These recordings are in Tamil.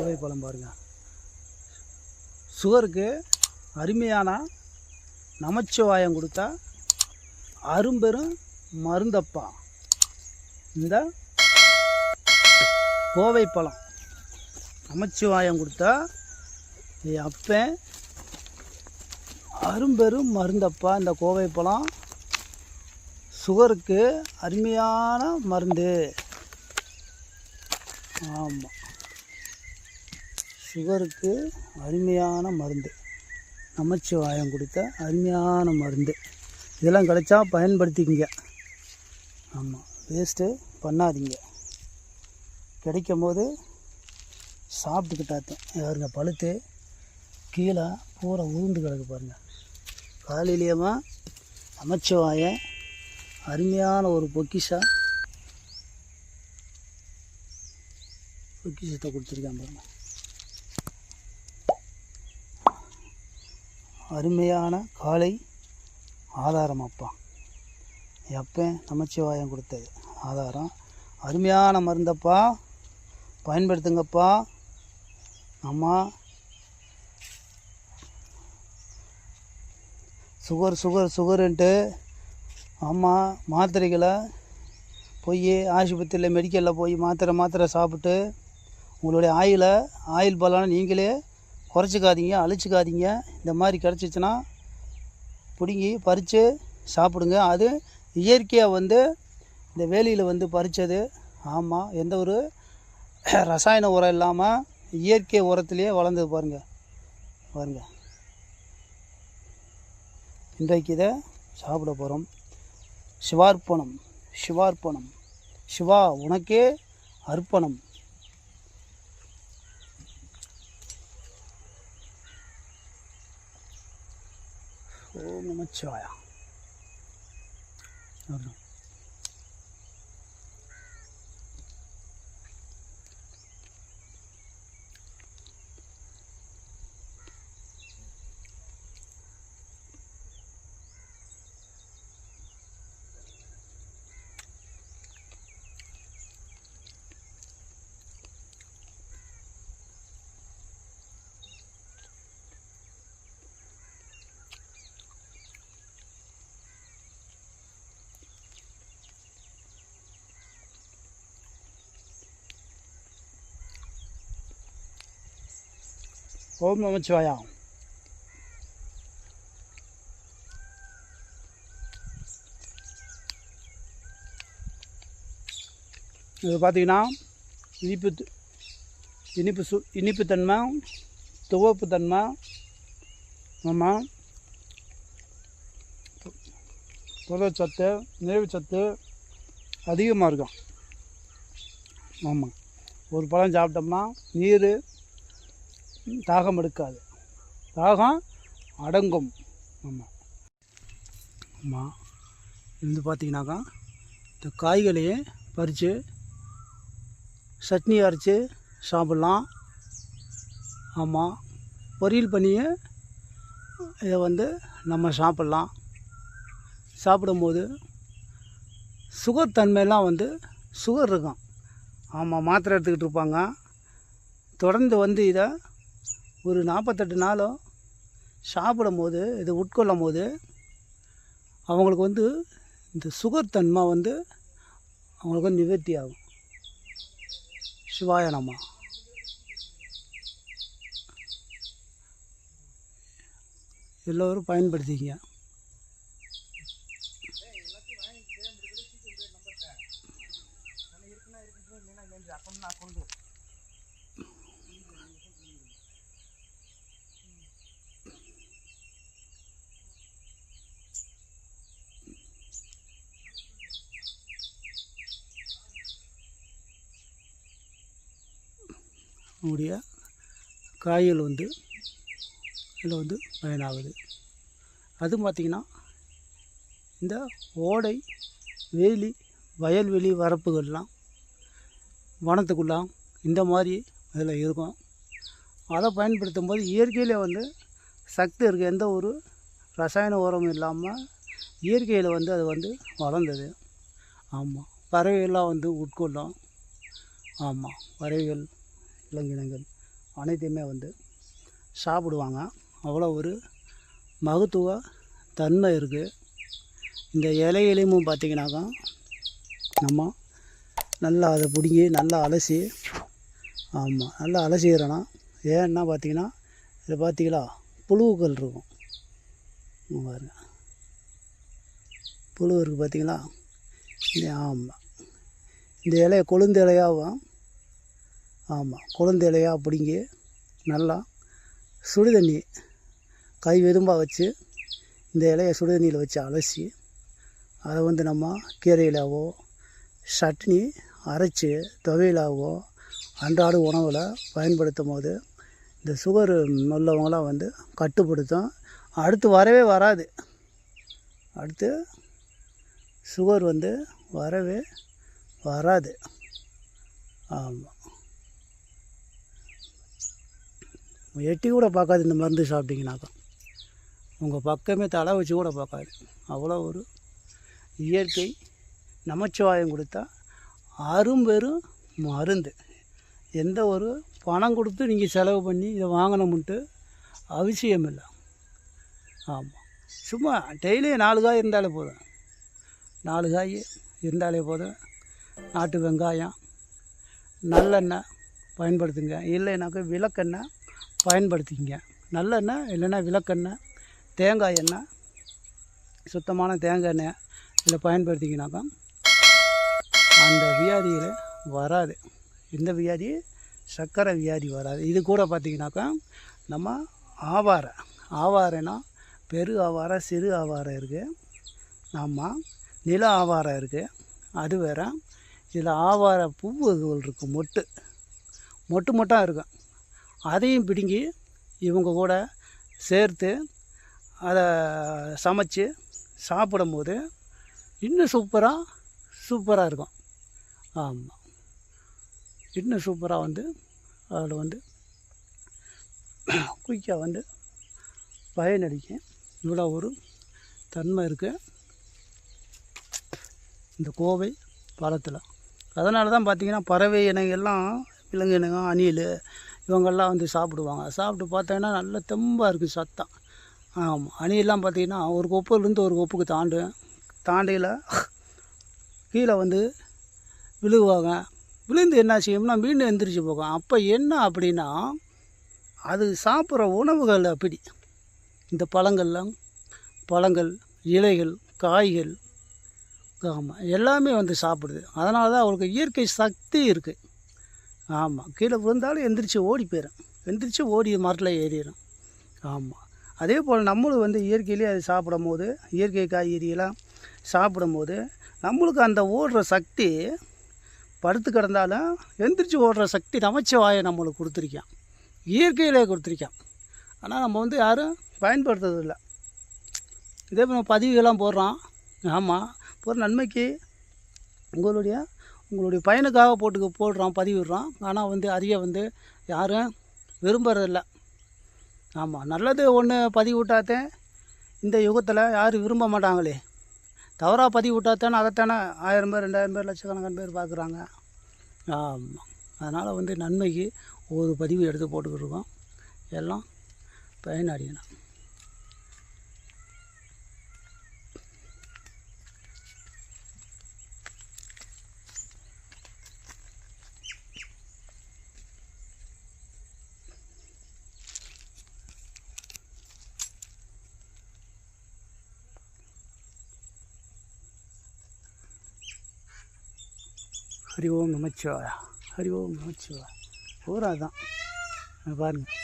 கோவை பழம் பாருங்கள். சுகருக்கு அருமையான நமச்சிவாயம் கொடுத்தா அரும்பெரும் மருந்தப்பா இந்த கோவை பழம். நமச்சிவாயம் கொடுத்தா அப்போ அரும்பெரும் மருந்தப்பா இந்த கோவை பழம். சுகருக்கு அருமையான மருந்து. ஆமாம், சுகருக்கு அருமையான மருந்து, நமச்சிவாயம் கொடுத்த அருமையான மருந்து. இதெல்லாம் கிடைச்சா பயன்படுத்திக்கிங்க. ஆமாம், வேஸ்ட்டு பண்ணாதீங்க. கிடைக்கும் போது சாப்பிட்டுக்கிட்டாத்தேன். யாருங்க பழுத்து கீழே பூரா உருண்டு கிடக்கு பாருங்கள். காலையிலேயுமா நமச்சிவாயம் அருமையான ஒரு பொக்கிஷத்தை கொடுத்துருக்கான் பாருங்கள். அருமையான காலை ஆதாரம் அப்பா. எப்போ நமச்சிவாயம் கொடுத்தது ஆதாரம். அருமையான மருந்தப்பா, பயன்படுத்துங்கப்பா. ஆமாம், சுகருன்ட்டு ஆமாம் மாத்திரைகளை போய் ஆஸ்பத்திரியில் மெடிக்கலில் போய் மாத்திரை சாப்பிட்டு உங்களுடைய ஆயில் பலனை நீங்களே குறைச்சிக்காதீங்க, அழிச்சிக்காதீங்க. இந்த மாதிரி கிடச்சிச்சின்னா பிடுங்கி பறித்து சாப்பிடுங்க. அது இயற்கையாக இந்த வேலியில் பறித்தது. ஆமாம், எந்த ஒரு ரசாயன உரம் இல்லாமல் இயற்கை உரத்துலேயே வளர்ந்தது பாருங்கள். இன்றைக்கு இதை சாப்பிட போகிறோம். சிவார்ப்பணம். சிவா உனக்கே அர்ப்பணம். ஓம் நமச்சிவாயா. ஓம் நமச்சிவாயா. இது பார்த்திங்கன்னா இனிப்பு தன்மை, துவப்பு தன்மை. ஆமாம், புரதச்சத்து, நிறைவுச்சத்து அதிகமாக இருக்கும். ஆமாம், ஒரு பழம் சாப்பிட்டோம்னா நீர் தாகம் எடுக்காது, தாகம் அடங்கும். ஆமாம், இது பார்த்திங்கனாக்கா இந்த காய்களையே பறித்து சட்னி அரைச்சி சாப்பிட்லாம். ஆமாம், பொரியல் பண்ணியே இதை நம்ம சாப்பிட்லாம். சாப்பிடும்போது சுகர் தன்மையெல்லாம் சுகர் இருக்கும். ஆமாம், மாத்திரை எடுத்துக்கிட்டு இருப்பாங்க. தொடர்ந்து இதை ஒரு 48 நாளும் சாப்பிடும் போது, இதை உட்கொள்ளும் போது அவங்களுக்கு இந்த சுகர் தன்மை அவங்களுக்கு நிவர்த்தி ஆகும். சிவாய நம. எல்லோரும் பயன்படுத்திங்க. நம்முடைய காய்கள் இதில் பயனாகுது. அதுவும் பார்த்திங்கன்னா இந்த ஓடை, வேலி, வயல்வெளி வரப்புகள்லாம் வனத்துக்குள்ளாம் இந்த மாதிரி அதில் இருக்கும். அதை பயன்படுத்தும் போது இயற்கையில் சக்தி இருக்குது. எந்த ஒரு ரசாயன உரமும் இல்லாமல் இயற்கையில் அது வளர்ந்தது. ஆமாம், பறவைகள்லாம் உட்கொள்ளும். ஆமாம், பறவைகள், விலங்கினங்கள் அனைத்தையுமே வந்து சாப்பிடுவாங்க. அவ்வளோ ஒரு மகத்துவ தன்மை இருக்குது. இந்த இலையிலையும் பார்த்திங்கனாக்கா நம்ம நல்லா அதை பிடுங்கி நல்லா அலசி, ஆமாம் நல்லா அலசிக்கிறோன்னா, ஏன்னா பார்த்திங்கன்னா இதை பார்த்திங்களா புழுக்கள் இருக்கும் பாருங்க, புழு இருக்குது பார்த்திங்களா. ஆமாம் இந்த இலையை கொழுந்து இலையாகவும், ஆமாம் கொழுந்து இலையாக பிடுங்கி நல்லா சுடு தண்ணி கை வெதும்பாக வச்சு இந்த இலையை சுடு தண்ணியில் வச்சு அலசி அதை வந்து நம்ம கீரையிலாவோ சட்னி அரைச்சி துவையலாவோ அன்றாட உணவில் பயன்படுத்தும் போது இந்த சுகர் உள்ளவங்களாம் வந்து கட்டுப்படுத்தும். அடுத்து வரவே வராது, அடுத்து சுகர் வந்து வரவே வராது. ஆமாம் எட்டி கூட பார்க்காது இந்த மருந்து சாப்பிட்டிங்கனாக்கா, உங்கள் பக்கமே தலை வச்சு கூட பார்க்காது. அவ்வளோ ஒரு இயற்கை நமச்சிவாயம் கொடுத்தா அரும்பெரும் மருந்து. எந்த ஒரு பணம் கொடுத்து நீங்கள் செலவு பண்ணி இதை வாங்கணும்ன்ட்டு அவசியம் இல்லை. ஆமாம் சும்மா டெய்லி 4 காய் இருந்தாலே போதும், 4 காய் இருந்தாலே போதும். நாட்டு வெங்காயம், நல்லெண்ணெய் பயன்படுத்துங்க, இல்லைனாக்கா விளக்கெண்ணெய் பயன்படுத்திங்க. நல்லெண்ணெய் இல்லைன்னா விளக்கெண்ணெய், தேங்காய் எண்ணெய், சுத்தமான தேங்காய் எண்ணெய் இதில் பயன்படுத்திங்கனாக்கா அந்த வியாதியில் வராது. இந்த வியாதி சர்க்கரை வியாதி வராது. இது கூட பார்த்திங்கனாக்கா நம்ம ஆவாரைனா பெரு ஆவாரை சிறு ஆவாரை இருக்குது, ஆமாம் நில ஆவாரை இருக்குது, அது வேறு. இதில் ஆவாரை பூவுகள் இருக்குது, மொட்டாக இருக்கும். அதையும் பிடுங்கி இவங்க கூட சேர்த்து அதை சமைச்சு சாப்பிடும்போது இன்னும் சூப்பராக இருக்கும். ஆமாம் இன்னும் சூப்பராக வந்து அதில் வந்து குயிக்காக வந்து பயனளிக்கும். இவ்வளோ ஒரு தன்மை இருக்குது இந்த கோவை பழத்தில். அதனால தான் பார்த்திங்கன்னா பறவை இனங்கள்லாம், விலங்கு இனங்கள், அணில் இவங்கெல்லாம் வந்து சாப்பிடுவாங்க. சாப்பிட்டு பார்த்தோன்னா நல்ல தெம்பாக இருக்குது சத்தம். ஆமாம் அணிலெலாம் பார்த்திங்கன்னா ஒரு கொப்புலேருந்து ஒரு கொப்புக்கு தாண்டையில் கீழே வந்து விழுவாங்க. விழுந்து என்ன செய்யும்னா மீண்டும் எந்திரிச்சு போகும். அப்போ என்ன அப்படின்னா அது சாப்பிட்ற உணவுகள் அப்படி இந்த பழங்கள், இலைகள், காய்கள், ஆமாம் எல்லாமே வந்து சாப்பிடுது. அதனால தான் அவருக்கு இயற்கை சக்தி இருக்குது. ஆமாம் கீழே விழுந்தாலும் எந்திரிச்சு ஓடி போயிடும், எந்திரிச்சு ஓடி மரத்தில் ஏறிடும். ஆமாம் அதே போல் நம்மளும் வந்து இயற்கையிலே அது சாப்பிடும் போது, இயற்கை காய்கறியெல்லாம் சாப்பிடும் போது நம்மளுக்கு அந்த ஓடுற சக்தி, படுத்து கிடந்தாலும் எந்திரிச்சு ஓடுற சக்தி நமச்சிவாயை நம்மளுக்கு கொடுத்துருக்கான், இயற்கையிலே கொடுத்துருக்கான். ஆனால் நம்ம வந்து யாரும் பயன்படுத்துறதில்லை. இதே நம்ம பதிவுகள்லாம் போடுறோம். ஆமாம் ஒரு நன்மைக்கு உங்களுடைய பயனுக்காக போடுறோம், பதிவிடுறோம். ஆனால் வந்து அதிக வந்து யாரும் விரும்புறதில்லை. ஆமாம் நல்லது ஒன்று பதிவு விட்டாத்தே இந்த யுகத்தில் யாரும் விரும்ப மாட்டாங்களே. தவறாக பதிவு விட்டாத்தானே அதைத்தானே 1000 பேர் 2000 பேர் லட்சக்கணக்கான பேர் பார்க்குறாங்க. ஆமாம் அதனால் வந்து நன்மைக்கு ஒரு பதிவு எடுத்து போட்டுக்கிட்டு இருக்கோம். எல்லாம் பயனடையணும். ஹரி ஓம் நமச்சிவாயா, ஹரி ஓம் நமச்சிவாயா. பூரா தான் பாருங்கள்,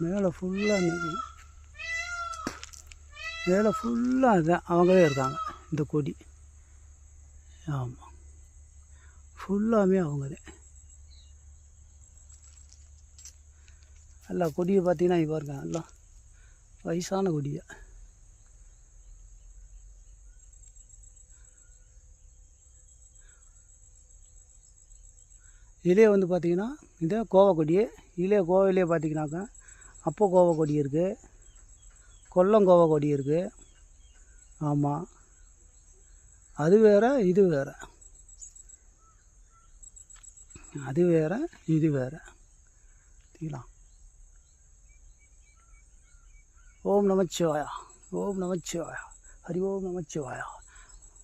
மேலே ஃபுல்லாக அதுதான் அவங்களே இருக்காங்க. இந்த கொடி ஆமாம் ஃபுல்லாமே அவங்களே. எல்லா கொடியை பார்த்தீங்கன்னா இப்போ இருக்காங்க, எல்லாம் வயசான கொடியை. இதிலே வந்து பார்த்திங்கன்னா இந்த கோவக்கொடி, கோவையிலே பார்த்திங்கனாக்கா அப்போ கோவக்கொடி இருக்குது, கொல்லங்கோவக்கொடி இருக்குது. ஆமாம் அது வேறு இது வேறு, அது வேறு இது வேறு. சரிங்களா? ஓம் நமச்சிவாயா, ஓம் நமச்சிவாயா, ஹரி ஓம் நமச்சிவாயா.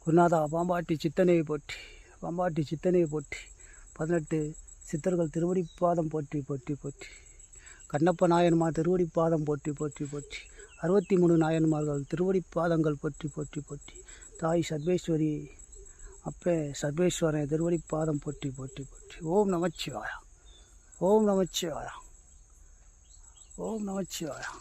குருநாதா பாம்பாட்டி சித்தனையை போற்றி, பாம்பாட்டி சித்தனையை போற்றி. 18 சித்தர்கள் திருவடி பாதம் போற்றி போற்றி போற்றி. கண்ணப்ப நாயன்மார் திருவடி பாதம் போற்றி போற்றி போற்றி. 63 நாயன்மார்கள் திருவடி பாதங்கள் போற்றி போற்றி போற்றி. தாய் சர்வேஸ்வரி அப்பே சர்வேஸ்வரன் திருவடி பாதம் போற்றி போற்றி போற்றி. ஓம் நமச்சிவாயா, ஓம் நமச்சிவாயா, ஓம் நமச்சிவாயா.